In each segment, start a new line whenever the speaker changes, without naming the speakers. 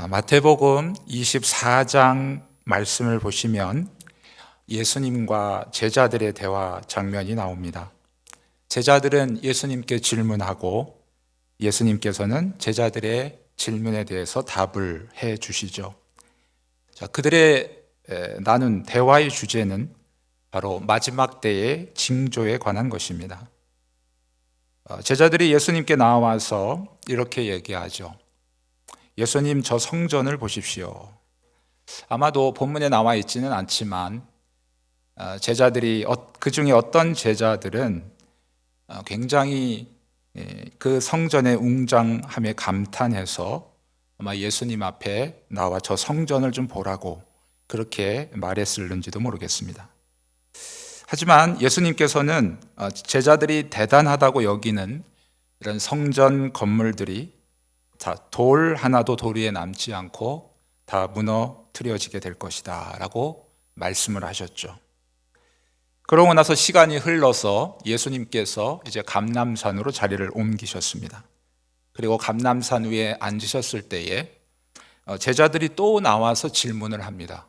마태복음 24장 말씀을 보시면 예수님과 제자들의 대화 장면이 나옵니다. 제자들은 예수님께 질문하고 예수님께서는 제자들의 질문에 대해서 답을 해 주시죠. 그들의 나눈 대화의 주제는 바로 마지막 때의 징조에 관한 것입니다. 제자들이 예수님께 나와서 이렇게 얘기하죠. 예수님, 저 성전을 보십시오. 아마도 본문에 나와 있지는 않지만 제자들이 그 중에 어떤 제자들은 굉장히 그 성전의 웅장함에 감탄해서 아마 예수님 앞에 나와 저 성전을 좀 보라고 그렇게 말했을는지도 모르겠습니다. 하지만 예수님께서는 제자들이 대단하다고 여기는 이런 성전 건물들이 돌 하나도 돌 위에 남지 않고 다 무너뜨려지게 될 것이다 라고 말씀을 하셨죠. 그러고 나서 시간이 흘러서 예수님께서 이제 감람산으로 자리를 옮기셨습니다. 그리고 감람산 위에 앉으셨을 때에 제자들이 또 나와서 질문을 합니다.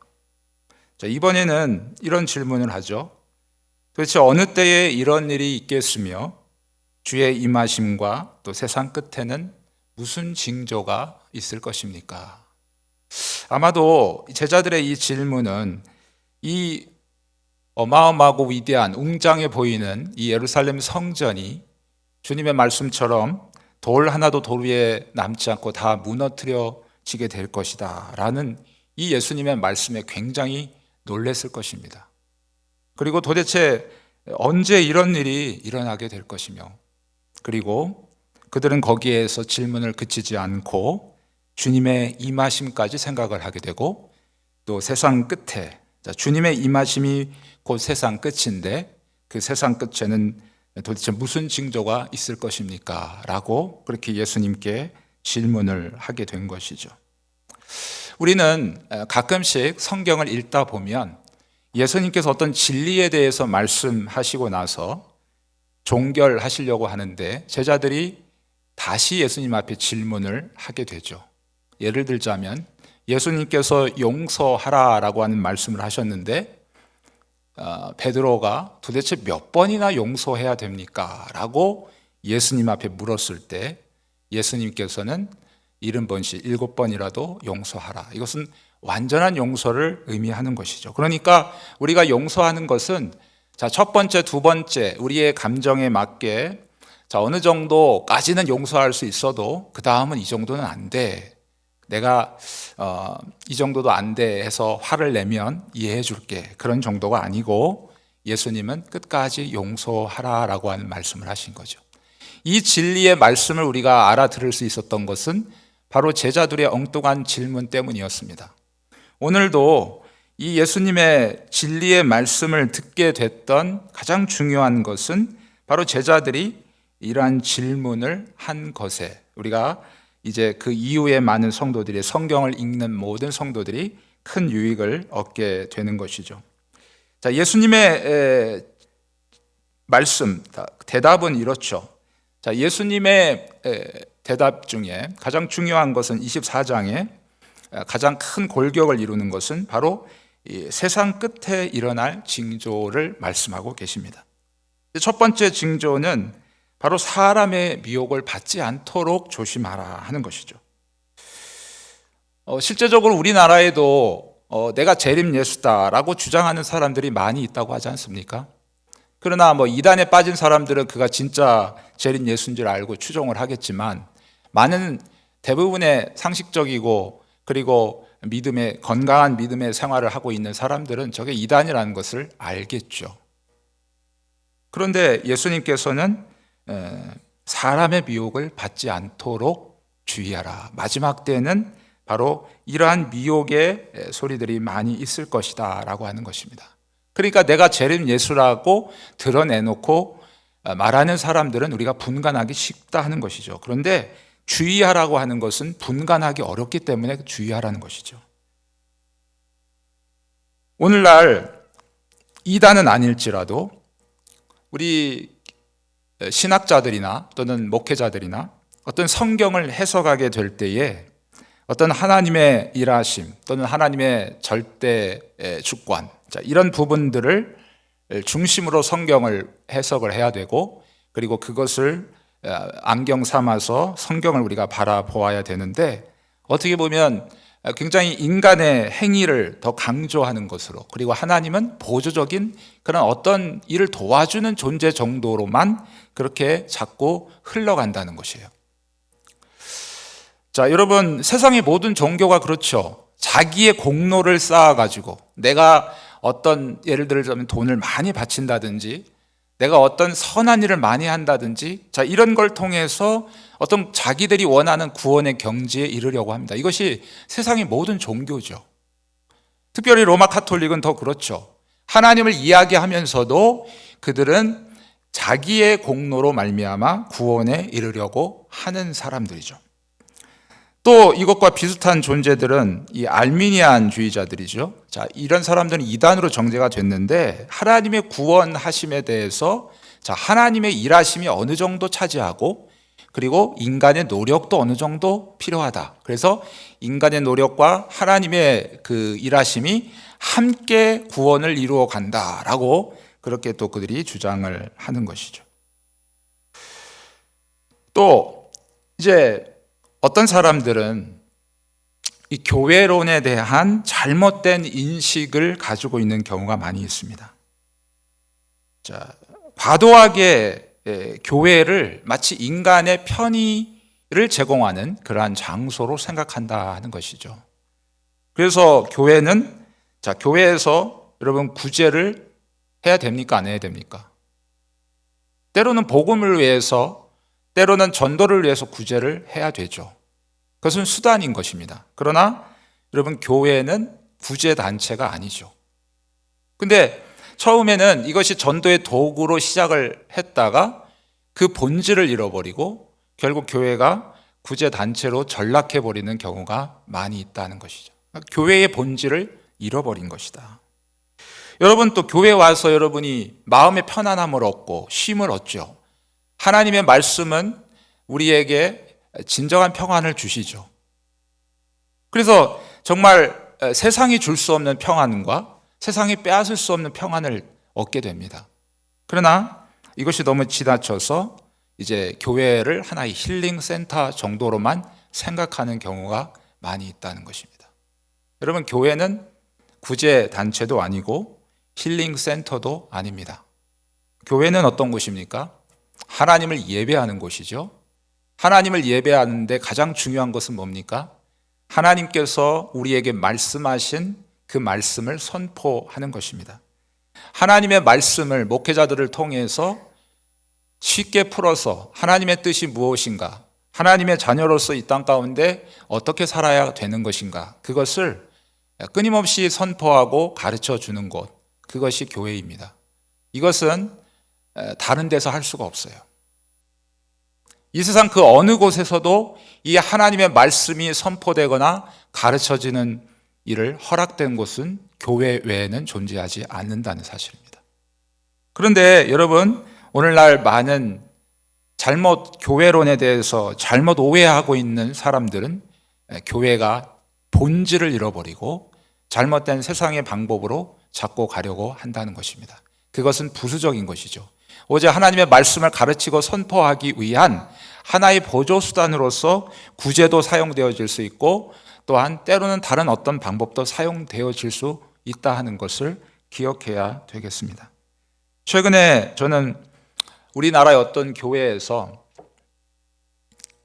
이번에는 이런 질문을 하죠. 도대체 어느 때에 이런 일이 있겠으며 주의 임하심과 또 세상 끝에는 무슨 징조가 있을 것입니까? 아마도 제자들의 이 질문은 이 어마어마하고 위대한 웅장해 보이는 이 예루살렘 성전이 주님의 말씀처럼 돌 하나도 돌 위에 남지 않고 다 무너뜨려지게 될 것이다 라는 이 예수님의 말씀에 굉장히 놀랐을 것입니다. 그리고 도대체 언제 이런 일이 일어나게 될 것이며, 그리고 그들은 거기에서 질문을 그치지 않고 주님의 임하심까지 생각을 하게 되고, 또 세상 끝에 주님의 임하심이 곧 세상 끝인데 그 세상 끝에는 도대체 무슨 징조가 있을 것입니까? 라고 그렇게 예수님께 질문을 하게 된 것이죠. 우리는 가끔씩 성경을 읽다 보면 예수님께서 어떤 진리에 대해서 말씀하시고 나서 종결하시려고 하는데 제자들이 다시 예수님 앞에 질문을 하게 되죠. 예를 들자면 예수님께서 용서하라라고 하는 말씀을 하셨는데 베드로가 도대체 몇 번이나 용서해야 됩니까? 라고 예수님 앞에 물었을 때 예수님께서는 70번씩 7번이라도 용서하라. 이것은 완전한 용서를 의미하는 것이죠. 그러니까 우리가 용서하는 것은 첫 번째, 두 번째 우리의 감정에 맞게 어느 정도까지는 용서할 수 있어도 그 다음은 이 정도는 안 돼. 내가 이 정도도 안 돼 해서 화를 내면 이해해 줄게. 그런 정도가 아니고 예수님은 끝까지 용서하라라고 하는 말씀을 하신 거죠. 이 진리의 말씀을 우리가 알아들을 수 있었던 것은 바로 제자들의 엉뚱한 질문 때문이었습니다. 오늘도 이 예수님의 진리의 말씀을 듣게 됐던 가장 중요한 것은 바로 제자들이 이러한 질문을 한 것에 우리가 이제 그 이후에 많은 성도들이 성경을 읽는 모든 성도들이 큰 유익을 얻게 되는 것이죠. 예수님의 말씀, 대답은 이렇죠. 예수님의 대답 중에 가장 중요한 것은 24장에 가장 큰 골격을 이루는 것은 바로 세상 끝에 일어날 징조를 말씀하고 계십니다. 첫 번째 징조는 바로 사람의 미혹을 받지 않도록 조심하라 하는 것이죠. 실제적으로 우리나라에도 내가 재림 예수다라고 주장하는 사람들이 많이 있다고 하지 않습니까? 그러나 이단에 빠진 사람들은 그가 진짜 재림 예수인 줄 알고 추종을 하겠지만 많은 대부분의 상식적이고 그리고 건강한 믿음의 생활을 하고 있는 사람들은 저게 이단이라는 것을 알겠죠. 그런데 예수님께서는 사람의 미혹을 받지 않도록 주의하라. 마지막 때는 바로 이러한 미혹의 소리들이 많이 있을 것이다 라고 하는 것입니다. 그러니까 내가 재림 예수라고 드러내놓고 말하는 사람들은 우리가 분간하기 쉽다 하는 것이죠. 그런데 주의하라고 하는 것은 분간하기 어렵기 때문에 주의하라는 것이죠. 오늘날 이단은 아닐지라도 우리 신학자들이나 또는 목회자들이나 어떤 성경을 해석하게 될 때에 어떤 하나님의 일하심 또는 하나님의 절대 주권, 이런 부분들을 중심으로 성경을 해석을 해야 되고, 그리고 그것을 안경 삼아서 성경을 우리가 바라보아야 되는데, 어떻게 보면 굉장히 인간의 행위를 더 강조하는 것으로, 그리고 하나님은 보조적인 그런 어떤 일을 도와주는 존재 정도로만 그렇게 자꾸 흘러간다는 것이에요. 자, 여러분, 세상의 모든 종교가 그렇죠. 자기의 공로를 쌓아가지고 내가 어떤, 예를 들자면 돈을 많이 바친다든지, 내가 어떤 선한 일을 많이 한다든지, 이런 걸 통해서 어떤 자기들이 원하는 구원의 경지에 이르려고 합니다. 이것이 세상의 모든 종교죠. 특별히 로마 카톨릭은 더 그렇죠. 하나님을 이야기하면서도 그들은 자기의 공로로 말미암아 구원에 이르려고 하는 사람들이죠. 또 이것과 비슷한 존재들은 이 알미니안주의자들이죠. 이런 사람들은 이단으로 정죄가 됐는데, 하나님의 구원하심에 대해서 하나님의 일하심이 어느 정도 차지하고, 그리고 인간의 노력도 어느 정도 필요하다. 그래서 인간의 노력과 하나님의 그 일하심이 함께 구원을 이루어 간다라고 그렇게 또 그들이 주장을 하는 것이죠. 또 이제 어떤 사람들은 이 교회론에 대한 잘못된 인식을 가지고 있는 경우가 많이 있습니다. 과도하게 교회를 마치 인간의 편의를 제공하는 그러한 장소로 생각한다는 것이죠. 그래서 교회는, 교회에서 여러분 구제를 해야 됩니까? 안 해야 됩니까? 때로는 복음을 위해서, 때로는 전도를 위해서 구제를 해야 되죠. 그것은 수단인 것입니다. 그러나 여러분, 교회는 구제 단체가 아니죠. 근데 처음에는 이것이 전도의 도구로 시작을 했다가 그 본질을 잃어버리고 결국 교회가 구제 단체로 전락해버리는 경우가 많이 있다는 것이죠. 교회의 본질을 잃어버린 것이다. 여러분, 또 교회에 와서 여러분이 마음의 편안함을 얻고 쉼을 얻죠. 하나님의 말씀은 우리에게 진정한 평안을 주시죠. 그래서 정말 세상이 줄 수 없는 평안과 세상이 빼앗을 수 없는 평안을 얻게 됩니다. 그러나 이것이 너무 지나쳐서 이제 교회를 하나의 힐링 센터 정도로만 생각하는 경우가 많이 있다는 것입니다. 여러분, 교회는 구제 단체도 아니고 힐링 센터도 아닙니다. 교회는 어떤 곳입니까? 하나님을 예배하는 곳이죠. 하나님을 예배하는데 가장 중요한 것은 뭡니까? 하나님께서 우리에게 말씀하신 그 말씀을 선포하는 것입니다. 하나님의 말씀을 목회자들을 통해서 쉽게 풀어서 하나님의 뜻이 무엇인가, 하나님의 자녀로서 이 땅 가운데 어떻게 살아야 되는 것인가, 그것을 끊임없이 선포하고 가르쳐 주는 곳, 그것이 교회입니다. 이것은 다른 데서 할 수가 없어요. 이 세상 그 어느 곳에서도 이 하나님의 말씀이 선포되거나 가르쳐지는 일을 허락된 곳은 교회 외에는 존재하지 않는다는 사실입니다. 그런데 여러분, 오늘날 많은 교회론에 대해서 잘못 오해하고 있는 사람들은 교회가 본질을 잃어버리고 잘못된 세상의 방법으로 잡고 가려고 한다는 것입니다. 그것은 부수적인 것이죠. 오직 하나님의 말씀을 가르치고 선포하기 위한 하나의 보조수단으로서 구제도 사용되어질 수 있고, 또한 때로는 다른 어떤 방법도 사용되어질 수 있다 하는 것을 기억해야 되겠습니다. 최근에 저는 우리나라의 어떤 교회에서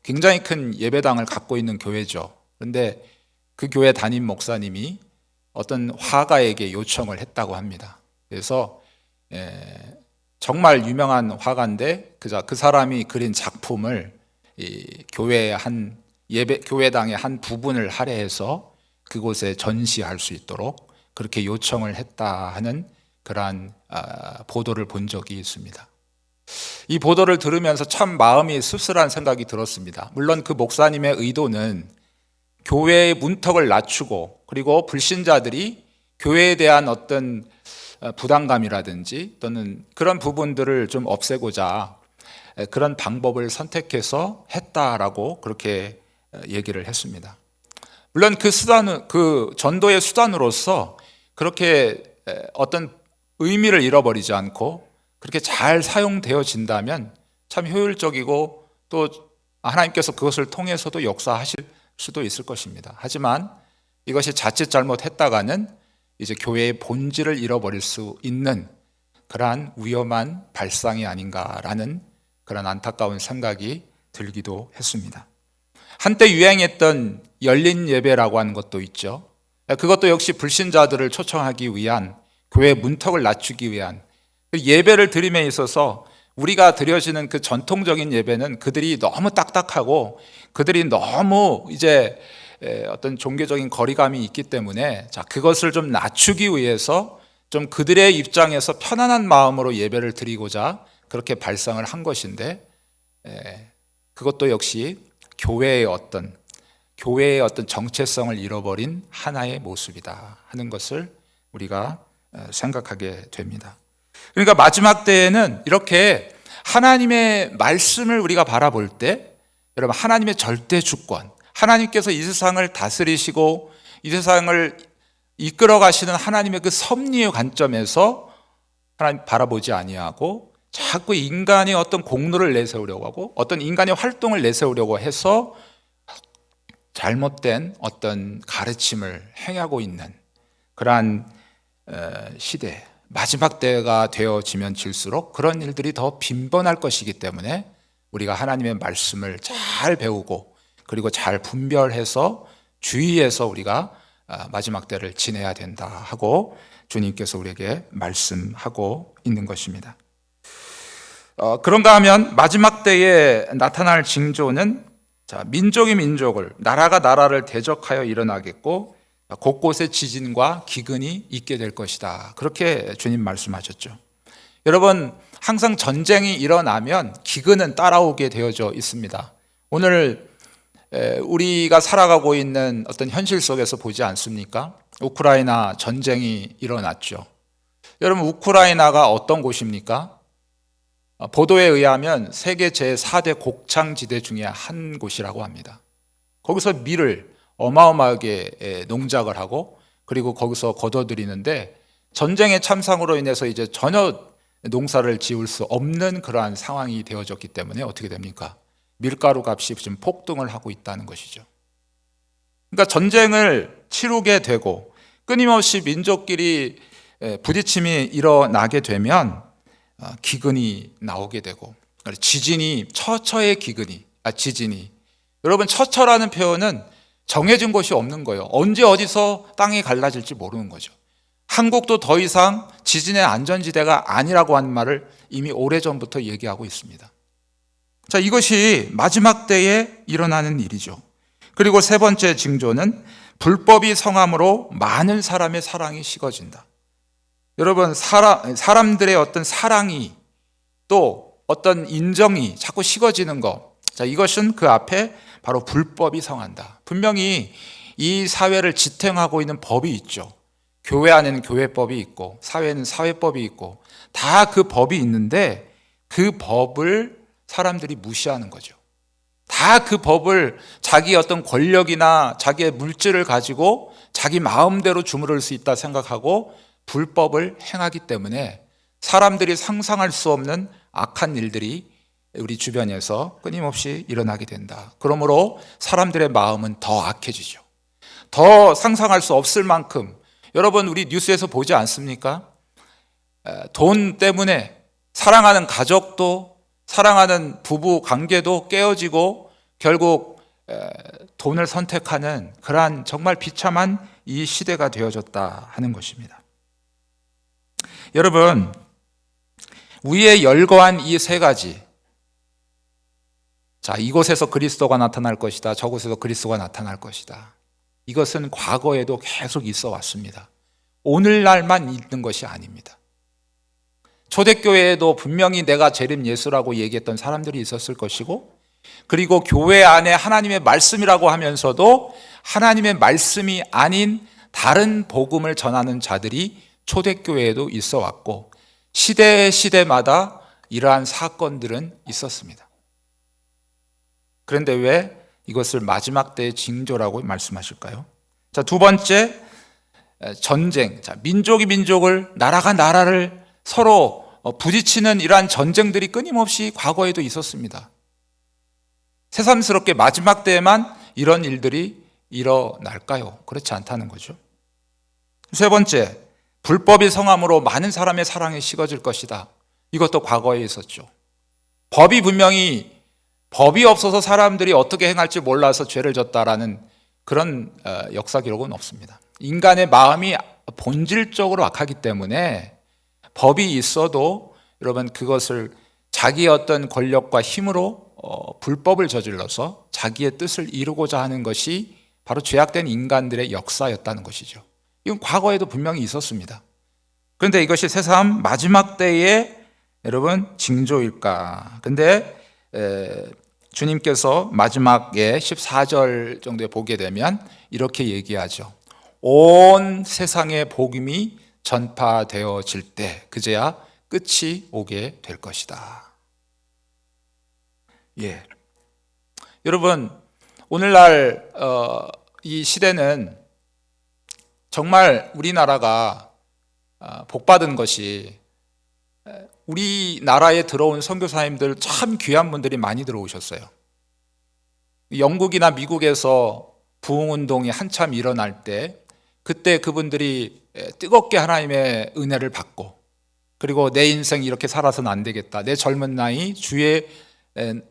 굉장히 큰 예배당을 갖고 있는 교회죠. 그런데 그 교회 담임 목사님이 어떤 화가에게 요청을 했다고 합니다. 그래서 정말 유명한 화가인데 그 사람이 그린 작품을 이 교회당의 한 부분을 할애해서 그곳에 전시할 수 있도록 그렇게 요청을 했다 하는 그러한 보도를 본 적이 있습니다. 이 보도를 들으면서 참 마음이 씁쓸한 생각이 들었습니다. 물론 그 목사님의 의도는 교회의 문턱을 낮추고, 그리고 불신자들이 교회에 대한 어떤 부담감이라든지 또는 그런 부분들을 좀 없애고자 그런 방법을 선택해서 했다라고 그렇게 얘기를 했습니다. 물론 그 수단은, 그 전도의 수단으로서 그렇게 어떤 의미를 잃어버리지 않고 그렇게 잘 사용되어진다면 참 효율적이고 또 하나님께서 그것을 통해서도 역사하실 수도 있을 것입니다. 하지만 이것이 자칫 잘못했다가는 이제 교회의 본질을 잃어버릴 수 있는 그러한 위험한 발상이 아닌가라는 그런 안타까운 생각이 들기도 했습니다. 한때 유행했던 열린 예배라고 하는 것도 있죠. 그것도 역시 불신자들을 초청하기 위한, 교회의 문턱을 낮추기 위한, 예배를 드림에 있어서 우리가 드려지는 그 전통적인 예배는 그들이 너무 딱딱하고 그들이 너무 이제 어떤 종교적인 거리감이 있기 때문에 그것을 좀 낮추기 위해서 좀 그들의 입장에서 편안한 마음으로 예배를 드리고자 그렇게 발상을 한 것인데, 그것도 역시 교회의 어떤 정체성을 잃어버린 하나의 모습이다 하는 것을 우리가 생각하게 됩니다. 그러니까 마지막 때에는 이렇게 하나님의 말씀을 우리가 바라볼 때, 여러분, 하나님의 절대 주권, 하나님께서 이 세상을 다스리시고 이 세상을 이끌어 가시는 하나님의 그 섭리의 관점에서 하나님 바라보지 아니하고 자꾸 인간이 어떤 공로를 내세우려고 하고 어떤 인간의 활동을 내세우려고 해서 잘못된 어떤 가르침을 행하고 있는 그러한 시대, 마지막 때가 되어지면 질수록 그런 일들이 더 빈번할 것이기 때문에 우리가 하나님의 말씀을 잘 배우고 그리고 잘 분별해서 주의해서 우리가 마지막 때를 지내야 된다 하고 주님께서 우리에게 말씀하고 있는 것입니다. 그런가 하면 마지막 때에 나타날 징조는 민족이 민족을, 나라가 나라를 대적하여 일어나겠고 곳곳에 지진과 기근이 있게 될 것이다. 그렇게 주님 말씀하셨죠. 여러분, 항상 전쟁이 일어나면 기근은 따라오게 되어져 있습니다. 오늘 우리가 살아가고 있는 어떤 현실 속에서 보지 않습니까? 우크라이나 전쟁이 일어났죠. 여러분, 우크라이나가 어떤 곳입니까? 보도에 의하면 세계 제4대 곡창지대 중에 한 곳이라고 합니다. 거기서 밀을 어마어마하게 농작을 하고 그리고 거기서 거둬들이는데 전쟁의 참상으로 인해서 이제 전혀 농사를 지을 수 없는 그러한 상황이 되어졌기 때문에 어떻게 됩니까? 밀가루 값이 지금 폭등을 하고 있다는 것이죠. 그러니까 전쟁을 치르게 되고 끊임없이 민족끼리 부딪힘이 일어나게 되면 기근이 나오게 되고 지진이 처처의 지진이, 여러분, 처처라는 표현은 정해진 곳이 없는 거예요. 언제 어디서 땅이 갈라질지 모르는 거죠. 한국도 더 이상 지진의 안전지대가 아니라고 하는 말을 이미 오래전부터 얘기하고 있습니다. 자, 이것이 마지막 때에 일어나는 일이죠. 그리고 세 번째 징조는 불법이 성함으로 많은 사람의 사랑이 식어진다. 여러분, 사람들의 어떤 사랑이 또 어떤 인정이 자꾸 식어지는 것, 자, 이것은 그 앞에 바로 불법이 성한다. 분명히 이 사회를 지탱하고 있는 법이 있죠. 교회 안에는 교회법이 있고 사회는 사회법이 있고 다 그 법이 있는데 그 법을 사람들이 무시하는 거죠. 다 그 법을 자기 어떤 권력이나 자기의 물질을 가지고 자기 마음대로 주무를 수 있다 생각하고 불법을 행하기 때문에 사람들이 상상할 수 없는 악한 일들이 우리 주변에서 끊임없이 일어나게 된다. 그러므로 사람들의 마음은 더 악해지죠. 더 상상할 수 없을 만큼, 여러분, 우리 뉴스에서 보지 않습니까? 돈 때문에 사랑하는 가족도, 사랑하는 부부 관계도 깨어지고 결국 돈을 선택하는 그러한 정말 비참한 이 시대가 되어졌다 하는 것입니다. 여러분, 위에 열거한 이 세 가지, 자, 이곳에서 그리스도가 나타날 것이다, 저곳에서 그리스도가 나타날 것이다, 이것은 과거에도 계속 있어 왔습니다. 오늘날만 있는 것이 아닙니다. 초대교회에도 분명히 내가 재림 예수라고 얘기했던 사람들이 있었을 것이고, 그리고 교회 안에 하나님의 말씀이라고 하면서도 하나님의 말씀이 아닌 다른 복음을 전하는 자들이 초대교회에도 있어 왔고, 시대마다 이러한 사건들은 있었습니다. 그런데 왜 이것을 마지막 때의 징조라고 말씀하실까요? 자, 두 번째, 전쟁. 자, 민족이 민족을, 나라가 나라를 서로 부딪히는 이러한 전쟁들이 끊임없이 과거에도 있었습니다. 새삼스럽게 마지막 때에만 이런 일들이 일어날까요? 그렇지 않다는 거죠. 세 번째, 불법이 성함으로 많은 사람의 사랑이 식어질 것이다. 이것도 과거에 있었죠. 법이 없어서 사람들이 어떻게 행할지 몰라서 죄를 졌다라는 그런 역사 기록은 없습니다. 인간의 마음이 본질적으로 악하기 때문에 법이 있어도 여러분 그것을 자기의 어떤 권력과 힘으로 불법을 저질러서 자기의 뜻을 이루고자 하는 것이 바로 죄악된 인간들의 역사였다는 것이죠. 이건 과거에도 분명히 있었습니다. 그런데 이것이 새삼 마지막 때의 여러분 징조일까? 근데 주님께서 마지막에 14절 정도에 보게 되면 이렇게 얘기하죠. 온 세상의 복음이 전파되어질 때 그제야 끝이 오게 될 것이다. 예. 여러분, 오늘날 이 시대는 정말 우리나라가 복받은 것이 우리나라에 들어온 선교사님들 참 귀한 분들이 많이 들어오셨어요. 영국이나 미국에서 부흥운동이 한참 일어날 때 그때 그분들이 뜨겁게 하나님의 은혜를 받고 그리고 내 인생 이렇게 살아서는 안 되겠다. 내 젊은 나이 주의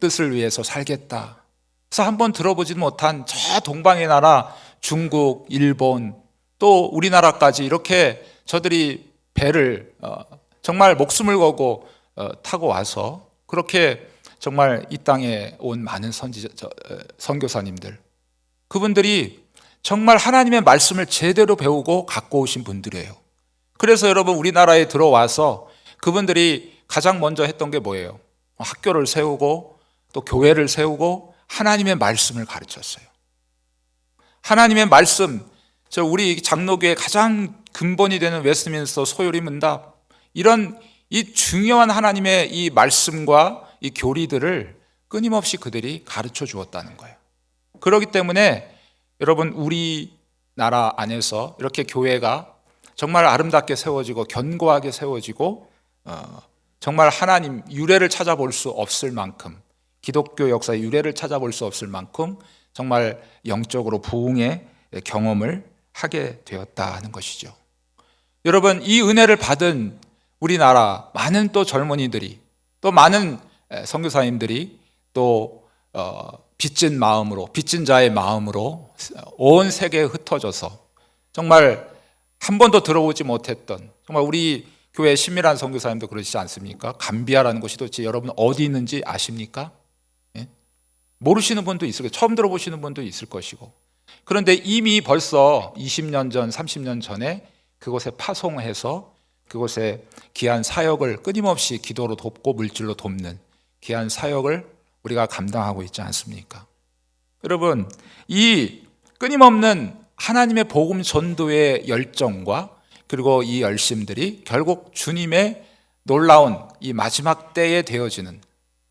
뜻을 위해서 살겠다. 그래서 한번 들어보지 못한 저 동방의 나라 중국, 일본 또 우리나라까지 이렇게 저들이 배를 정말 목숨을 걸고 타고 와서 그렇게 정말 이 땅에 온 많은 선교사님들 그분들이 정말 하나님의 말씀을 제대로 배우고 갖고 오신 분들이에요. 그래서 여러분 우리나라에 들어와서 그분들이 가장 먼저 했던 게 뭐예요? 학교를 세우고 또 교회를 세우고 하나님의 말씀을 가르쳤어요. 하나님의 말씀, 우리 장로교의 가장 근본이 되는 웨스트민스터 소요리 문답 이런 이 중요한 하나님의 이 말씀과 이 교리들을 끊임없이 그들이 가르쳐 주었다는 거예요. 그렇기 때문에 여러분 우리나라 안에서 이렇게 교회가 정말 아름답게 세워지고 견고하게 세워지고 정말 하나님 유래를 찾아볼 수 없을 만큼 기독교 역사의 유래를 찾아볼 수 없을 만큼 정말 영적으로 부흥의 경험을 하게 되었다 하는 것이죠. 여러분 이 은혜를 받은 우리나라 많은 또 젊은이들이 또 많은 선교사님들이 또 빚진 마음으로 빚진 자의 마음으로 온 세계에 흩어져서 정말 한 번도 들어오지 못했던 정말 우리 교회 신밀한 선교사님도 그러시지 않습니까? 감비아라는 곳이 도대체 여러분 어디 있는지 아십니까? 예? 모르시는 분도 있을 거예요. 처음 들어보시는 분도 있을 것이고 그런데 이미 벌써 20년 전 30년 전에 그곳에 파송해서 그곳에 귀한 사역을 끊임없이 기도로 돕고 물질로 돕는 귀한 사역을 우리가 감당하고 있지 않습니까? 여러분 이 끊임없는 하나님의 복음 전도의 열정과 그리고 이 열심들이 결국 주님의 놀라운 이 마지막 때에 되어지는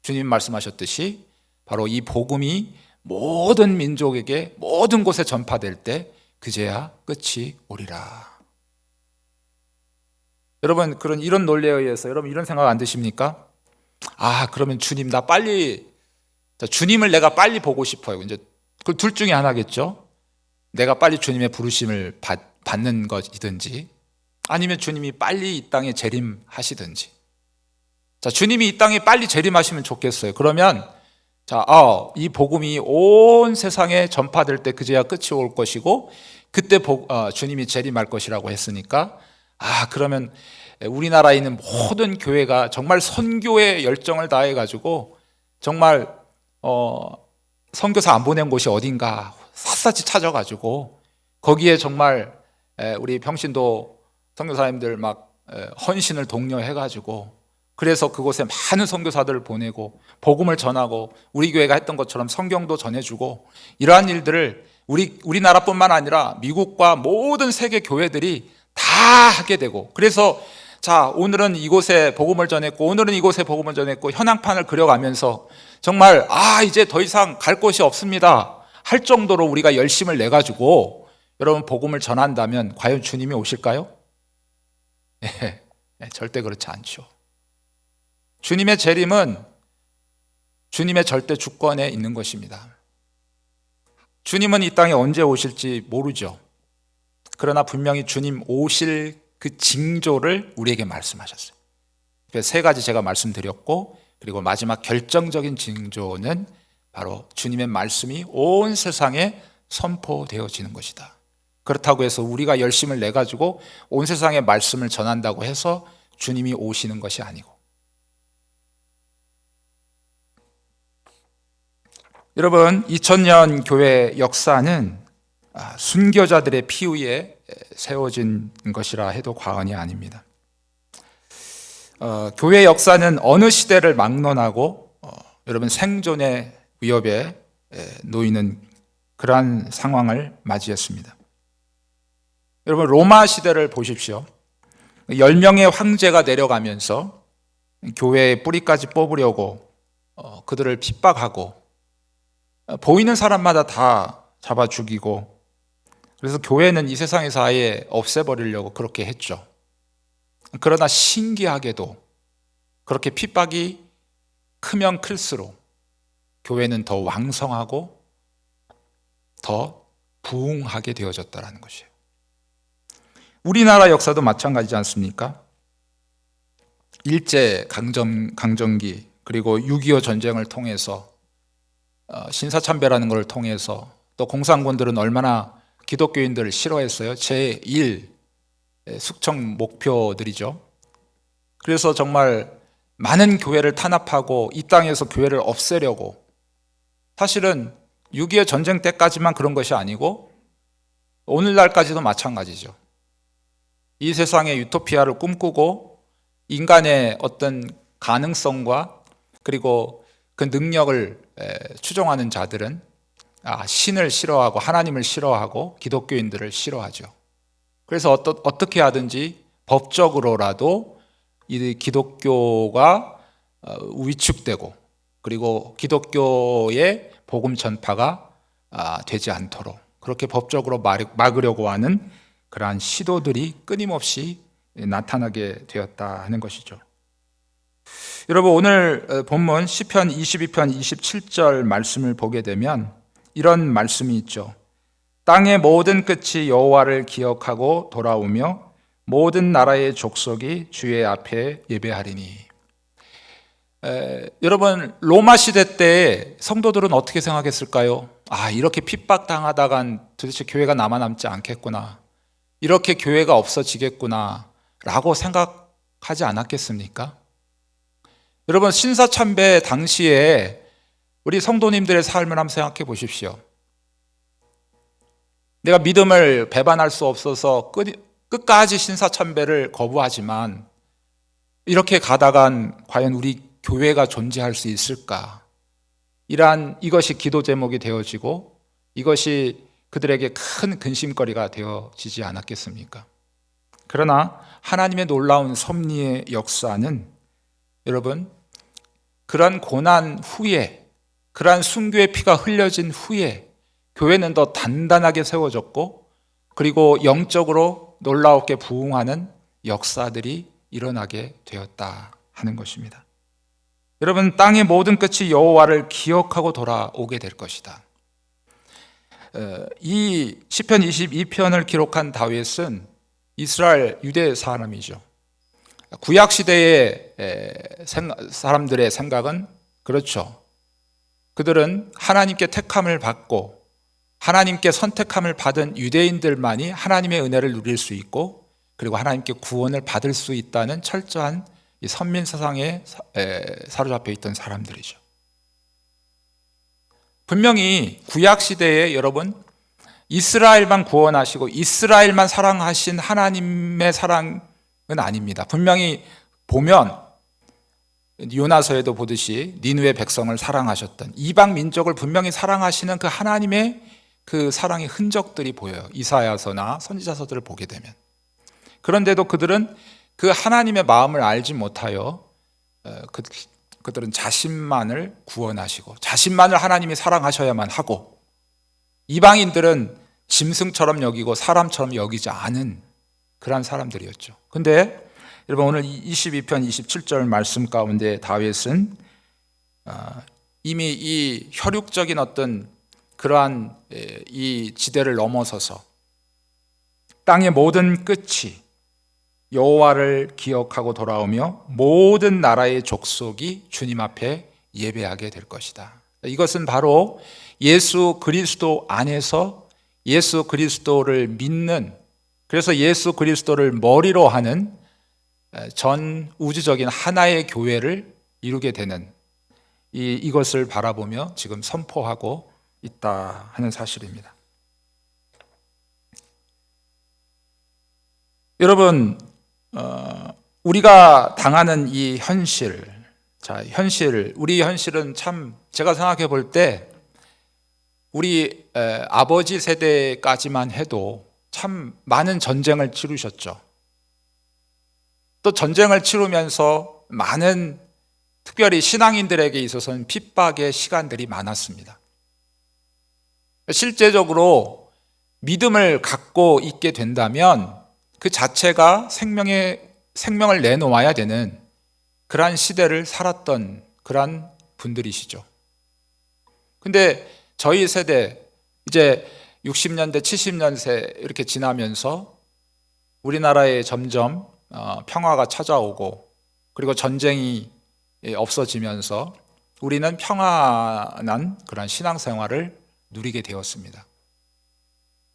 주님 말씀하셨듯이 바로 이 복음이 모든 민족에게 모든 곳에 전파될 때 그제야 끝이 오리라. 여러분 이런 논리에 의해서 여러분 이런 생각 안 드십니까? 그러면 주님 나 빨리 주님을 내가 빨리 보고 싶어요. 이제 그 둘 중에 하나겠죠. 내가 빨리 주님의 부르심을 받는 것이든지 아니면 주님이 빨리 이 땅에 재림하시든지. 주님이 이 땅에 빨리 재림하시면 좋겠어요. 그러면 이 복음이 온 세상에 전파될 때 그제야 끝이 올 것이고 그때 주님이 재림할 것이라고 했으니까 그러면 우리나라에 있는 모든 교회가 정말 선교의 열정을 다해가지고 정말 선교사 안 보낸 곳이 어딘가 샅샅이 찾아가지고 거기에 정말 우리 평신도 선교사님들 막 헌신을 독려해가지고 그래서 그곳에 많은 선교사들을 보내고 복음을 전하고 우리 교회가 했던 것처럼 성경도 전해주고 이러한 일들을 우리나라뿐만 아니라 미국과 모든 세계 교회들이 다 하게 되고 그래서 오늘은 이곳에 복음을 전했고 오늘은 이곳에 복음을 전했고 현황판을 그려가면서 정말 이제 더 이상 갈 곳이 없습니다 할 정도로 우리가 열심을 내 가지고 여러분 복음을 전한다면 과연 주님이 오실까요? 네, 절대 그렇지 않죠. 주님의 재림은 주님의 절대 주권에 있는 것입니다. 주님은 이 땅에 언제 오실지 모르죠. 그러나 분명히 주님 오실 그 징조를 우리에게 말씀하셨어요. 세 가지 제가 말씀드렸고, 그리고 마지막 결정적인 징조는 바로 주님의 말씀이 온 세상에 선포되어지는 것이다. 그렇다고 해서 우리가 열심을 내 가지고 온 세상에 말씀을 전한다고 해서 주님이 오시는 것이 아니고, 여러분 2000년 교회 역사는 순교자들의 피 위에 세워진 것이라 해도 과언이 아닙니다. 교회 역사는 어느 시대를 막론하고 여러분 생존의 위협에 놓이는 그러한 상황을 맞이했습니다. 여러분 로마 시대를 보십시오. 10명의 황제가 내려가면서 교회의 뿌리까지 뽑으려고 그들을 핍박하고 보이는 사람마다 다 잡아 죽이고, 그래서 교회는 이 세상에서 아예 없애버리려고 그렇게 했죠. 그러나 신기하게도 그렇게 핍박이 크면 클수록 교회는 더 왕성하고 더 부흥하게 되어졌다는 것이에요. 우리나라 역사도 마찬가지지 않습니까? 일제 강점기 그리고 6.25 전쟁을 통해서 신사참배라는 것을 통해서 또 공산군들은 얼마나 기독교인들을 싫어했어요. 제1 숙청 목표들이죠. 그래서 정말 많은 교회를 탄압하고 이 땅에서 교회를 없애려고, 사실은 6.25 전쟁 때까지만 그런 것이 아니고 오늘날까지도 마찬가지죠. 이 세상의 유토피아를 꿈꾸고 인간의 어떤 가능성과 그리고 그 능력을 추종하는 자들은 신을 싫어하고 하나님을 싫어하고 기독교인들을 싫어하죠. 그래서 어떻게 하든지 법적으로라도 이 기독교가 위축되고 그리고 기독교의 복음 전파가 되지 않도록 그렇게 법적으로 막으려고 하는 그러한 시도들이 끊임없이 나타나게 되었다 하는 것이죠. 여러분 오늘 본문 시편 22편 27절 말씀을 보게 되면 이런 말씀이 있죠. 땅의 모든 끝이 여호와를 기억하고 돌아오며 모든 나라의 족속이 주의 앞에 예배하리니. 여러분 로마 시대 때 성도들은 어떻게 생각했을까요? 이렇게 핍박당하다간 도대체 교회가 남아남지 않겠구나, 이렇게 교회가 없어지겠구나 라고 생각하지 않았겠습니까? 여러분 신사참배 당시에 우리 성도님들의 삶을 한번 생각해 보십시오. 내가 믿음을 배반할 수 없어서 끝까지 신사참배를 거부하지만 이렇게 가다간 과연 우리 교회가 존재할 수 있을까? 이것이 기도 제목이 되어지고 이것이 그들에게 큰 근심거리가 되어지지 않았겠습니까? 그러나 하나님의 놀라운 섭리의 역사는 여러분 그러한 고난 후에, 그러한 순교의 피가 흘려진 후에 교회는 더 단단하게 세워졌고 그리고 영적으로 놀라웠게 부흥하는 역사들이 일어나게 되었다 하는 것입니다. 여러분 땅의 모든 끝이 여호와를 기억하고 돌아오게 될 것이다. 이 시편 22편을 기록한 다윗은 이스라엘 유대 사람이죠. 구약 시대의 사람들의 생각은 그렇죠. 그들은 하나님께 택함을 받고 하나님께 선택함을 받은 유대인들만이 하나님의 은혜를 누릴 수 있고 그리고 하나님께 구원을 받을 수 있다는 철저한 이 선민 사상에 사로잡혀 있던 사람들이죠. 분명히 구약 시대에 여러분 이스라엘만 구원하시고 이스라엘만 사랑하신 하나님의 사랑은 아닙니다. 분명히 보면 요나서에도 보듯이 니느웨 백성을 사랑하셨던 이방 민족을 분명히 사랑하시는 그 하나님의 그 사랑의 흔적들이 보여요. 이사야서나 선지자서들을 보게 되면. 그런데도 그들은 그 하나님의 마음을 알지 못하여 그들은 자신만을 구원하시고 자신만을 하나님이 사랑하셔야만 하고, 이방인들은 짐승처럼 여기고 사람처럼 여기지 않은 그러한 사람들이었죠. 근데 여러분, 오늘 22편 27절 말씀 가운데 다윗은 이미 이 혈육적인 어떤 그러한 이 지대를 넘어서서 땅의 모든 끝이 여호와를 기억하고 돌아오며 모든 나라의 족속이 주님 앞에 예배하게 될 것이다. 이것은 바로 예수 그리스도 안에서 예수 그리스도를 믿는, 그래서 예수 그리스도를 머리로 하는 전 우주적인 하나의 교회를 이루게 되는 이것을 바라보며 지금 선포하고 있다 하는 사실입니다. 여러분, 우리가 당하는 이 현실, 우리 현실은 참, 제가 생각해 볼 때 우리 아버지 세대까지만 해도 참 많은 전쟁을 치르셨죠. 또 전쟁을 치르면서 많은, 특별히 신앙인들에게 있어서는 핍박의 시간들이 많았습니다. 실제적으로 믿음을 갖고 있게 된다면 그 자체가 생명을 내놓아야 되는 그러한 시대를 살았던 그러한 분들이시죠. 근데 저희 세대, 이제 60년대, 70년대 이렇게 지나면서 우리나라에 점점 평화가 찾아오고, 그리고 전쟁이 없어지면서 우리는 평안한 그런 신앙생활을 누리게 되었습니다.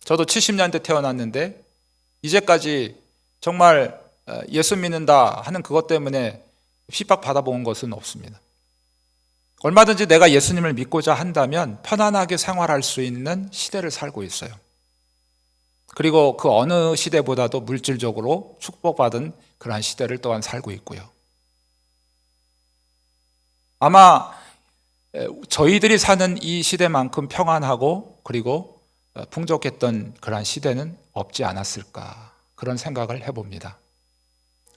저도 70년대 태어났는데 이제까지 정말 예수 믿는다 하는 그것 때문에 핍박 받아본 것은 없습니다. 얼마든지 내가 예수님을 믿고자 한다면 편안하게 생활할 수 있는 시대를 살고 있어요. 그리고 그 어느 시대보다도 물질적으로 축복받은 그러한 시대를 또한 살고 있고요. 아마 저희들이 사는 이 시대만큼 평안하고 그리고 풍족했던 그러한 시대는 없지 않았을까, 그런 생각을 해봅니다.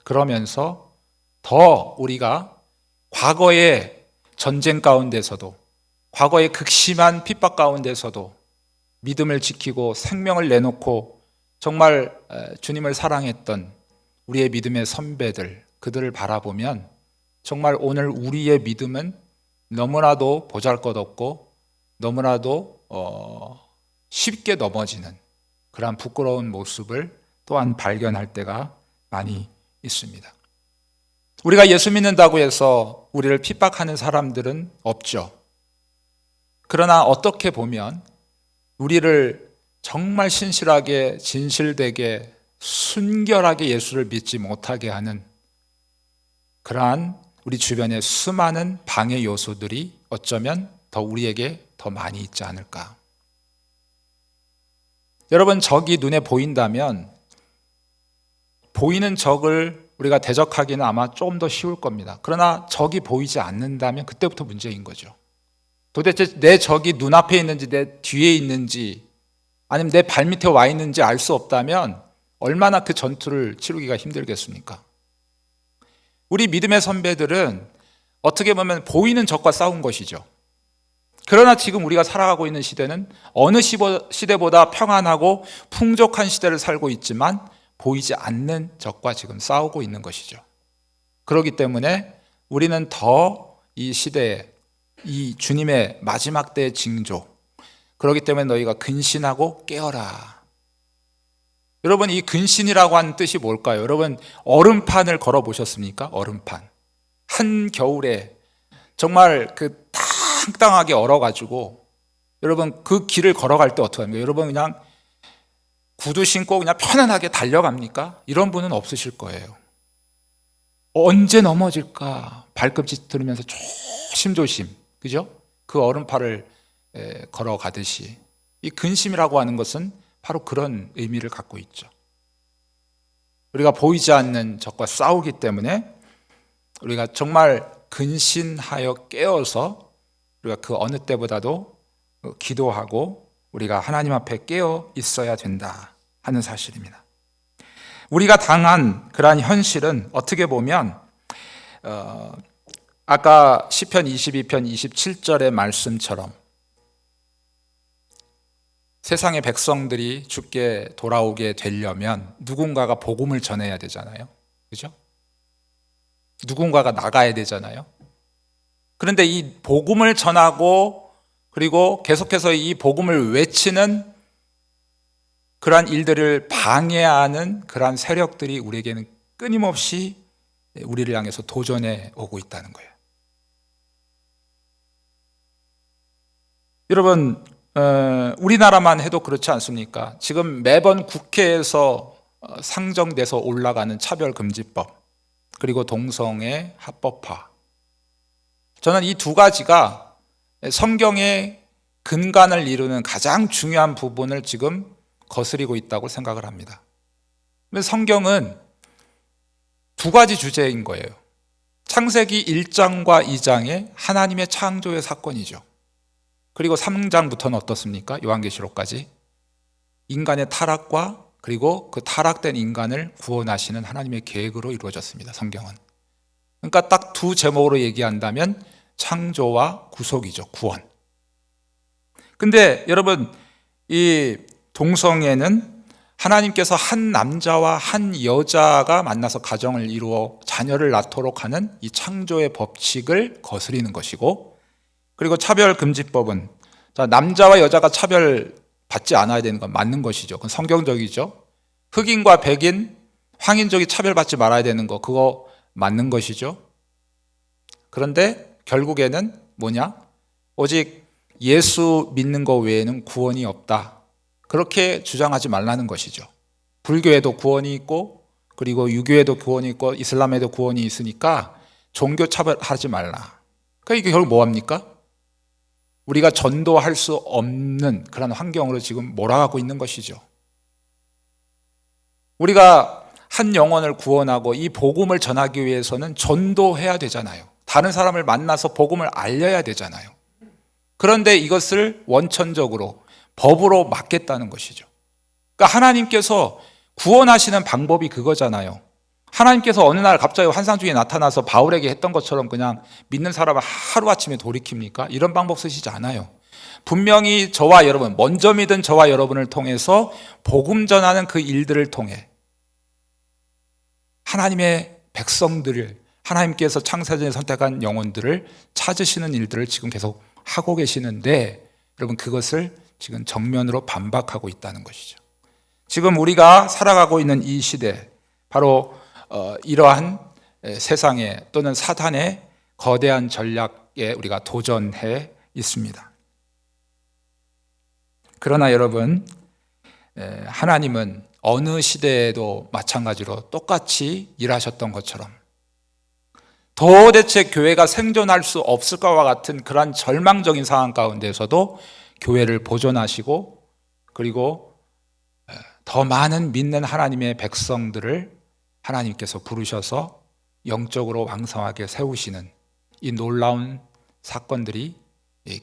그러면서 더 우리가 과거의 전쟁 가운데서도, 과거의 극심한 핍박 가운데서도 믿음을 지키고 생명을 내놓고 정말 주님을 사랑했던 우리의 믿음의 선배들, 그들을 바라보면 정말 오늘 우리의 믿음은 너무나도 보잘것없고 너무나도 쉽게 넘어지는 그러한 부끄러운 모습을 또한 발견할 때가 많이 있습니다. 우리가 예수 믿는다고 해서 우리를 핍박하는 사람들은 없죠. 그러나 어떻게 보면 우리를 정말 신실하게, 진실되게, 순결하게 예수를 믿지 못하게 하는 그러한 우리 주변의 수많은 방해 요소들이 어쩌면 더 우리에게 더 많이 있지 않을까. 여러분, 적이 눈에 보인다면 보이는 적을 우리가 대적하기는 아마 조금 더 쉬울 겁니다. 그러나 적이 보이지 않는다면 그때부터 문제인 거죠. 도대체 내 적이 눈앞에 있는지 내 뒤에 있는지 아니면 내 발밑에 와 있는지 알 수 없다면 얼마나 그 전투를 치르기가 힘들겠습니까? 우리 믿음의 선배들은 어떻게 보면 보이는 적과 싸운 것이죠. 그러나 지금 우리가 살아가고 있는 시대는 어느 시대보다 평안하고 풍족한 시대를 살고 있지만 보이지 않는 적과 지금 싸우고 있는 것이죠. 그렇기 때문에 우리는 더 이 시대에, 이 주님의 마지막 때의 징조, 그렇기 때문에 너희가 근신하고 깨어라. 여러분, 이 근신이라고 하는 뜻이 뭘까요? 여러분, 얼음판을 걸어 보셨습니까? 얼음판. 한겨울에 정말 그 땅땅하게 얼어가지고 여러분 그 길을 걸어갈 때 어떻게 합니까? 여러분 그냥 구두 신고 그냥 편안하게 달려갑니까? 이런 분은 없으실 거예요. 언제 넘어질까 발꿈치 들으면서 조심조심, 그죠? 그 얼음판을 걸어가듯이 이 근심이라고 하는 것은 바로 그런 의미를 갖고 있죠. 우리가 보이지 않는 적과 싸우기 때문에 우리가 정말 근신하여 깨어서 우리가 그 어느 때보다도 기도하고 우리가 하나님 앞에 깨어 있어야 된다 하는 사실입니다. 우리가 당한 그러한 현실은 어떻게 보면 아까 시편 22편 27절의 말씀처럼 세상의 백성들이 주께 돌아오게 되려면 누군가가 복음을 전해야 되잖아요. 그죠? 누군가가 나가야 되잖아요. 그런데 이 복음을 전하고 그리고 계속해서 이 복음을 외치는 그러한 일들을 방해하는 그러한 세력들이 우리에게는 끊임없이 우리를 향해서 도전해 오고 있다는 거예요. 여러분, 우리나라만 해도 그렇지 않습니까? 지금 매번 국회에서 상정돼서 올라가는 차별금지법, 그리고 동성애 합법화. 저는 이 두 가지가 성경의 근간을 이루는 가장 중요한 부분을 지금 거스리고 있다고 생각을 합니다. 성경은 두 가지 주제인 거예요. 창세기 1장과 2장의 하나님의 창조의 사건이죠. 그리고 3장부터는 어떻습니까? 요한계시록까지 인간의 타락과 그리고 그 타락된 인간을 구원하시는 하나님의 계획으로 이루어졌습니다. 성경은. 그러니까 딱 두 제목으로 얘기한다면 창조와 구속이죠. 구원. 근데 여러분, 이 동성애는 하나님께서 한 남자와 한 여자가 만나서 가정을 이루어 자녀를 낳도록 하는 이 창조의 법칙을 거스리는 것이고, 그리고 차별금지법은 남자와 여자가 차별받지 않아야 되는 건 맞는 것이죠. 그건 성경적이죠. 흑인과 백인, 황인족이 차별받지 말아야 되는 거, 그거 맞는 것이죠. 그런데 결국에는 뭐냐? 오직 예수 믿는 것 외에는 구원이 없다. 그렇게 주장하지 말라는 것이죠. 불교에도 구원이 있고, 그리고 유교에도 구원이 있고, 이슬람에도 구원이 있으니까 종교 차별하지 말라. 그러니까 이게 결국 뭐합니까? 우리가 전도할 수 없는 그런 환경으로 지금 몰아가고 있는 것이죠. 우리가 한 영혼을 구원하고 이 복음을 전하기 위해서는 전도해야 되잖아요. 다른 사람을 만나서 복음을 알려야 되잖아요. 그런데 이것을 원천적으로 법으로 막겠다는 것이죠. 그러니까 하나님께서 구원하시는 방법이 그거잖아요. 하나님께서 어느 날 갑자기 환상 중에 나타나서 바울에게 했던 것처럼 그냥 믿는 사람을 하루아침에 돌이킵니까? 이런 방법 쓰시지 않아요. 분명히 저와 여러분, 먼저 믿은 저와 여러분을 통해서 복음 전하는 그 일들을 통해 하나님의 백성들을, 하나님께서 창세전에 선택한 영혼들을 찾으시는 일들을 지금 계속 하고 계시는데, 여러분, 그것을 지금 정면으로 반박하고 있다는 것이죠. 지금 우리가 살아가고 있는 이 시대, 바로 이러한 세상의 또는 사탄의 거대한 전략에 우리가 도전해 있습니다. 그러나 여러분, 하나님은 어느 시대에도 마찬가지로 똑같이 일하셨던 것처럼 도대체 교회가 생존할 수 없을 것과 같은 그러한 절망적인 상황 가운데서도 교회를 보존하시고, 그리고 더 많은 믿는 하나님의 백성들을 하나님께서 부르셔서 영적으로 왕성하게 세우시는 이 놀라운 사건들이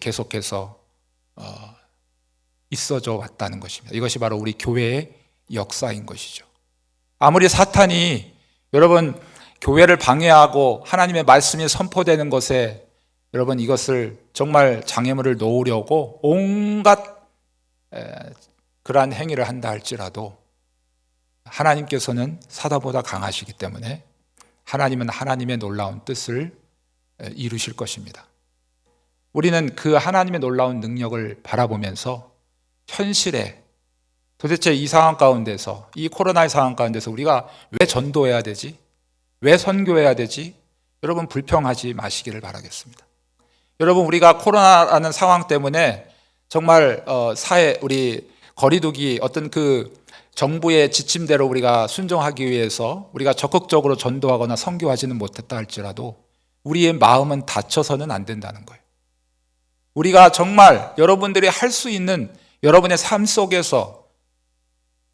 계속해서 있어져 왔다는 것입니다. 이것이 바로 우리 교회의 역사인 것이죠. 아무리 사탄이 여러분 교회를 방해하고 하나님의 말씀이 선포되는 것에 여러분 이것을 정말 장애물을 놓으려고 온갖 그러한 행위를 한다 할지라도 하나님께서는 사다보다 강하시기 때문에 하나님은 하나님의 놀라운 뜻을 이루실 것입니다. 우리는 그 하나님의 놀라운 능력을 바라보면서 현실에 도대체 이 상황 가운데서, 이 코로나의 상황 가운데서 우리가 왜 전도해야 되지? 왜 선교해야 되지? 여러분 불평하지 마시기를 바라겠습니다. 여러분 우리가 코로나라는 상황 때문에 정말 사회, 우리 거리두기 어떤 그 정부의 지침대로 우리가 순종하기 위해서 우리가 적극적으로 전도하거나 선교하지는 못했다 할지라도 우리의 마음은 다쳐서는 안 된다는 거예요. 우리가 정말 여러분들이 할 수 있는 여러분의 삶 속에서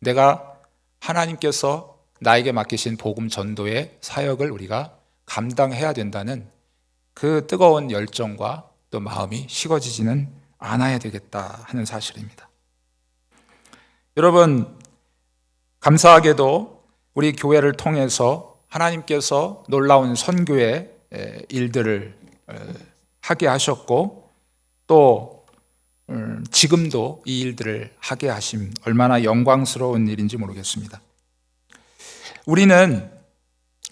내가 하나님께서 나에게 맡기신 복음 전도의 사역을 우리가 감당해야 된다는 그 뜨거운 열정과 또 마음이 식어지지는 않아야 되겠다 하는 사실입니다. 여러분, 감사하게도 우리 교회를 통해서 하나님께서 놀라운 선교의 일들을 하게 하셨고 또 지금도 이 일들을 하게 하심 얼마나 영광스러운 일인지 모르겠습니다. 우리는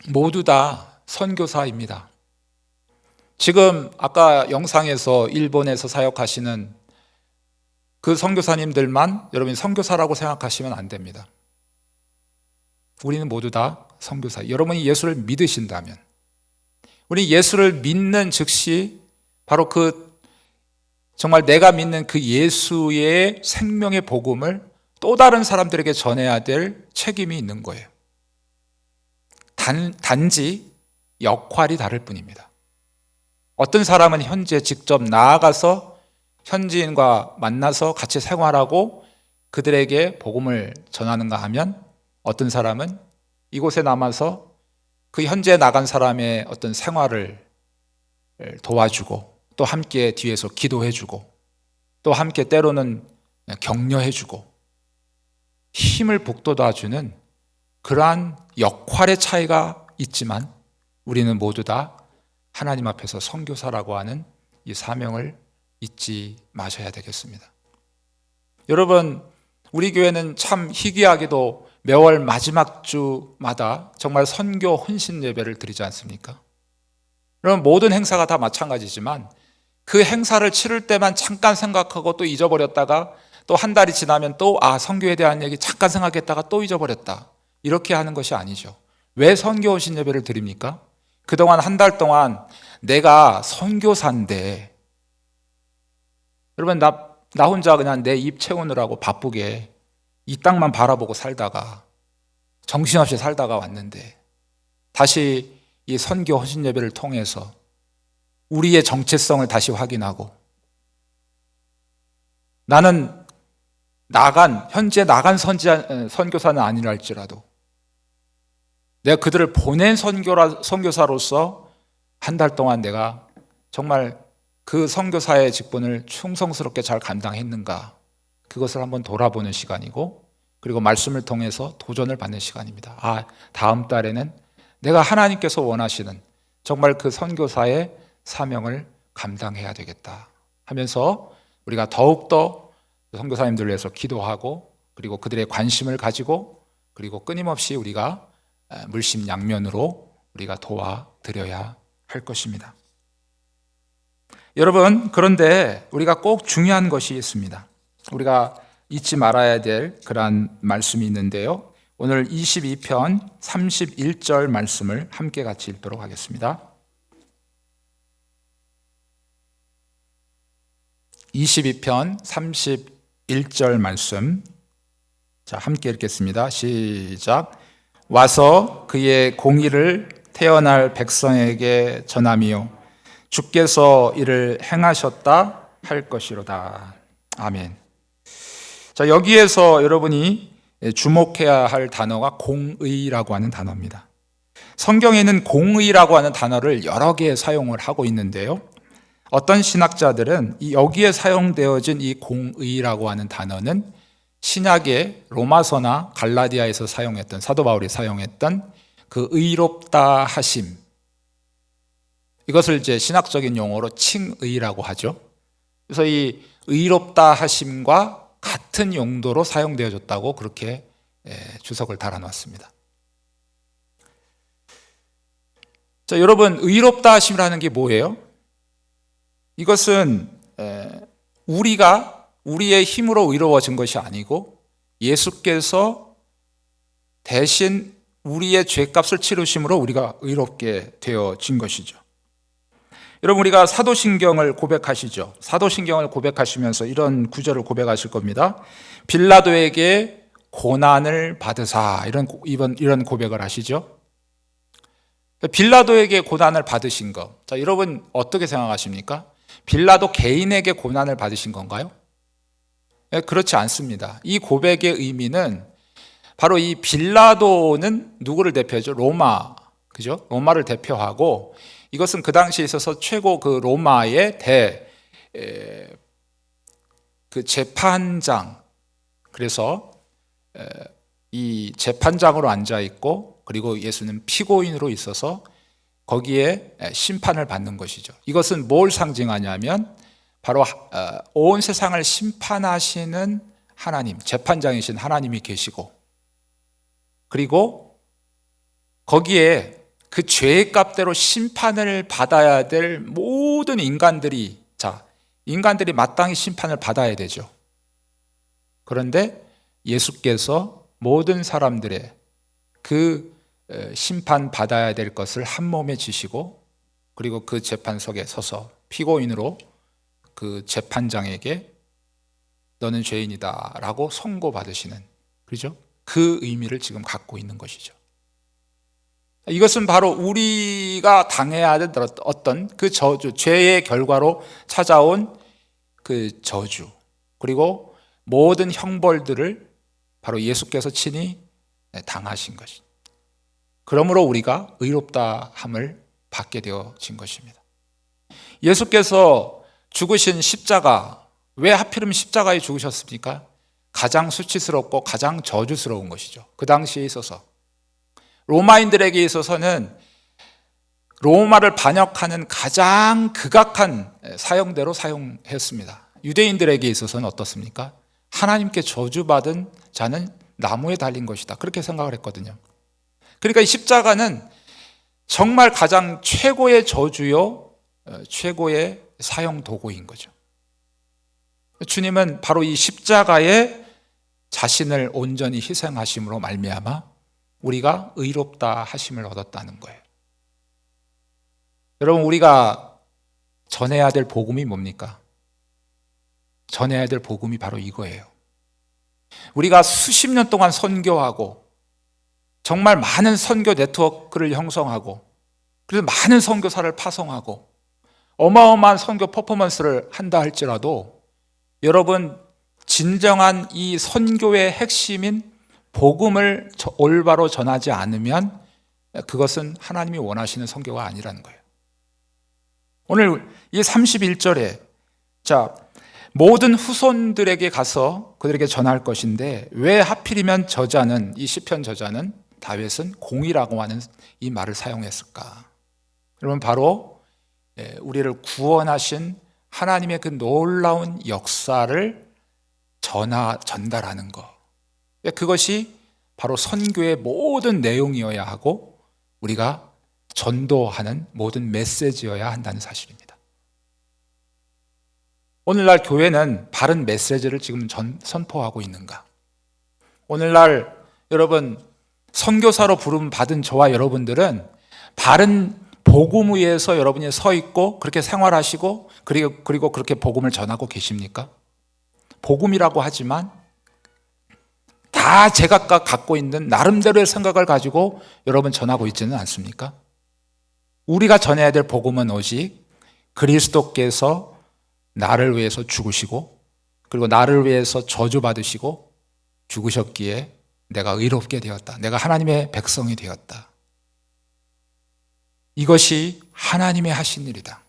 모두 다 선교사입니다. 지금 아까 영상에서 일본에서 사역하시는 그 선교사님들만 여러분이 선교사라고 생각하시면 안 됩니다. 우리는 모두 다 선교사. 여러분이 예수를 믿으신다면, 우리 예수를 믿는 즉시 바로 정말 내가 믿는 그 예수의 생명의 복음을 또 다른 사람들에게 전해야 될 책임이 있는 거예요. 단지 역할이 다를 뿐입니다. 어떤 사람은 현재 직접 나아가서 현지인과 만나서 같이 생활하고 그들에게 복음을 전하는가 하면 어떤 사람은 이곳에 남아서 그 현지에 나간 사람의 어떤 생활을 도와주고 또 함께 뒤에서 기도해주고 또 함께 때로는 격려해주고 힘을 북돋아주는 그러한 역할의 차이가 있지만 우리는 모두 다 하나님 앞에서 선교사라고 하는 이 사명을 잊지 마셔야 되겠습니다. 여러분, 우리 교회는 참 희귀하게도 매월 마지막 주마다 정말 선교 헌신 예배를 드리지 않습니까? 여러분, 모든 행사가 다 마찬가지지만 그 행사를 치를 때만 잠깐 생각하고 또 잊어버렸다가 또 한 달이 지나면 또 선교에 대한 얘기 잠깐 생각했다가 또 잊어버렸다. 이렇게 하는 것이 아니죠. 왜 선교 헌신 예배를 드립니까? 그동안 한 달 동안 내가 선교사인데 여러분 나 혼자 그냥 내 입 채우느라고 바쁘게 이 땅만 바라보고 살다가 정신없이 살다가 왔는데 다시 이 선교 헌신 예배를 통해서 우리의 정체성을 다시 확인하고 나는 현재 나간 선교사는 아니라 할지라도 내가 그들을 보낸 선교사로서 한 달 동안 내가 정말 그 선교사의 직분을 충성스럽게 잘 감당했는가, 그것을 한번 돌아보는 시간이고 그리고 말씀을 통해서 도전을 받는 시간입니다. 다음 달에는 내가 하나님께서 원하시는 정말 그 선교사의 사명을 감당해야 되겠다 하면서 우리가 더욱더 선교사님들을 위해서 기도하고 그리고 그들의 관심을 가지고 그리고 끊임없이 우리가 물심양면으로 우리가 도와드려야 할 것입니다. 여러분, 그런데 우리가 꼭 중요한 것이 있습니다. 우리가 잊지 말아야 될 그러한 말씀이 있는데요. 오늘 22편 31절 말씀을 함께 같이 읽도록 하겠습니다. 22편 31절 말씀, 자, 함께 읽겠습니다. 시작. 와서 그의 공의를 태어날 백성에게 전하며 주께서 이를 행하셨다 할 것이로다. 아멘. 자, 여기에서 여러분이 주목해야 할 단어가 공의라고 하는 단어입니다. 성경에는 공의라고 하는 단어를 여러 개 사용을 하고 있는데요. 어떤 신학자들은 여기에 사용되어진 이 공의라고 하는 단어는 신약의 로마서나 갈라디아에서 사용했던, 사도 바울이 사용했던 그 의롭다 하심, 이것을 이제 신학적인 용어로 칭의라고 하죠. 그래서 이 의롭다 하심과 같은 용도로 사용되어졌다고 그렇게 주석을 달아놨습니다. 자, 여러분, 의롭다 하심이라는 게 뭐예요? 이것은 우리의 힘으로 의로워진 것이 아니고 예수께서 대신 우리의 죄값을 치르심으로 우리가 의롭게 되어진 것이죠. 여러분, 우리가 사도신경을 고백하시죠. 사도신경을 고백하시면서 이런 구절을 고백하실 겁니다. 빌라도에게 고난을 받으사, 이런 고백을 하시죠. 빌라도에게 고난을 받으신 것, 자, 여러분 어떻게 생각하십니까? 빌라도 개인에게 고난을 받으신 건가요? 그렇지 않습니다. 이 고백의 의미는 바로 이 빌라도는 누구를 대표하죠? 로마, 그죠? 로마를 대표하고 이것은 그 당시에 있어서 최고 그 로마의 그 재판장, 그래서 이 재판장으로 앉아 있고 그리고 예수는 피고인으로 있어서 거기에 심판을 받는 것이죠. 이것은 뭘 상징하냐면 바로 온 세상을 심판하시는 하나님, 재판장이신 하나님이 계시고, 그리고 거기에 그 죄의 값대로 심판을 받아야 될 모든 인간들이 마땅히 심판을 받아야 되죠. 그런데 예수께서 모든 사람들의 그 심판 받아야 될 것을 한 몸에 지시고, 그리고 그 재판석에 서서 피고인으로 그 재판장에게 너는 죄인이다 라고 선고받으시는, 그죠? 그 의미를 지금 갖고 있는 것이죠. 이것은 바로 우리가 당해야 될 어떤 그 저주, 죄의 결과로 찾아온 그 저주, 그리고 모든 형벌들을 바로 예수께서 친히 당하신 것입니다. 그러므로 우리가 의롭다 함을 받게 되어진 것입니다. 예수께서 죽으신 십자가, 왜 하필이면 십자가에 죽으셨습니까? 가장 수치스럽고 가장 저주스러운 것이죠. 그 당시에 있어서 로마인들에게 있어서는 로마를 반역하는 가장 극악한 사형대로 사용했습니다. 유대인들에게 있어서는 어떻습니까? 하나님께 저주받은 자는 나무에 달린 것이다, 그렇게 생각을 했거든요. 그러니까 이 십자가는 정말 가장 최고의 저주요, 최고의 사형 도구인 거죠. 주님은 바로 이 십자가에 자신을 온전히 희생하심으로 말미암아 우리가 의롭다 하심을 얻었다는 거예요. 여러분, 우리가 전해야 될 복음이 뭡니까? 전해야 될 복음이 바로 이거예요. 우리가 수십 년 동안 선교하고 정말 많은 선교 네트워크를 형성하고, 그래서 많은 선교사를 파송하고 어마어마한 선교 퍼포먼스를 한다 할지라도, 여러분, 진정한 이 선교의 핵심인 복음을 올바로 전하지 않으면 그것은 하나님이 원하시는 선교가 아니라는 거예요. 오늘 이 31절에 모든 후손들에게 가서 그들에게 전할 것인데, 왜 하필이면 저자는, 이 시편 저자는, 다윗은 공이라고 하는 이 말을 사용했을까? 여러분, 바로 우리를 구원하신 하나님의 그 놀라운 역사를 전달하는 것, 그것이 바로 선교의 모든 내용이어야 하고 우리가 전도하는 모든 메시지여야 한다는 사실입니다. 오늘날 교회는 바른 메시지를 지금 선포하고 있는가? 오늘날 여러분, 선교사로 부름 받은 저와 여러분들은 바른 복음 위에서 여러분이 서 있고 그렇게 생활하시고 그리고 그렇게 복음을 전하고 계십니까? 복음이라고 하지만 다 제각각 갖고 있는 나름대로의 생각을 가지고 여러분 전하고 있지는 않습니까? 우리가 전해야 될 복음은 오직 그리스도께서 나를 위해서 죽으시고, 그리고 나를 위해서 저주받으시고 죽으셨기에 내가 의롭게 되었다, 내가 하나님의 백성이 되었다, 이것이 하나님의 하신 일이다.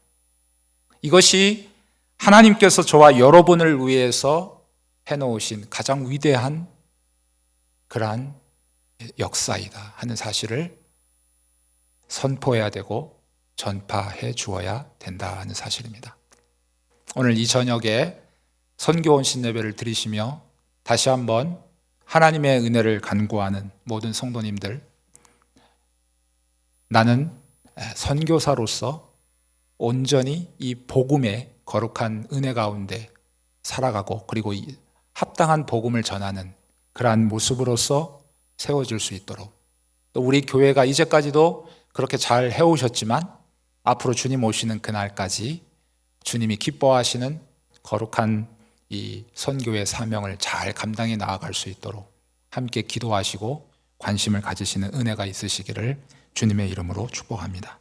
이것이 하나님께서 저와 여러분을 위해서 해놓으신 가장 위대한 그러한 역사이다 하는 사실을 선포해야 되고 전파해 주어야 된다 하는 사실입니다. 오늘 이 저녁에 선교원 신예배를 드리시며 다시 한번 하나님의 은혜를 간구하는 모든 성도님들, 나는 선교사로서 온전히 이 복음의 거룩한 은혜 가운데 살아가고, 그리고 이 합당한 복음을 전하는 그러한 모습으로서 세워질 수 있도록, 또 우리 교회가 이제까지도 그렇게 잘 해오셨지만 앞으로 주님 오시는 그날까지 주님이 기뻐하시는 거룩한 이 선교의 사명을 잘 감당해 나아갈 수 있도록 함께 기도하시고 관심을 가지시는 은혜가 있으시기를 주님의 이름으로 축복합니다.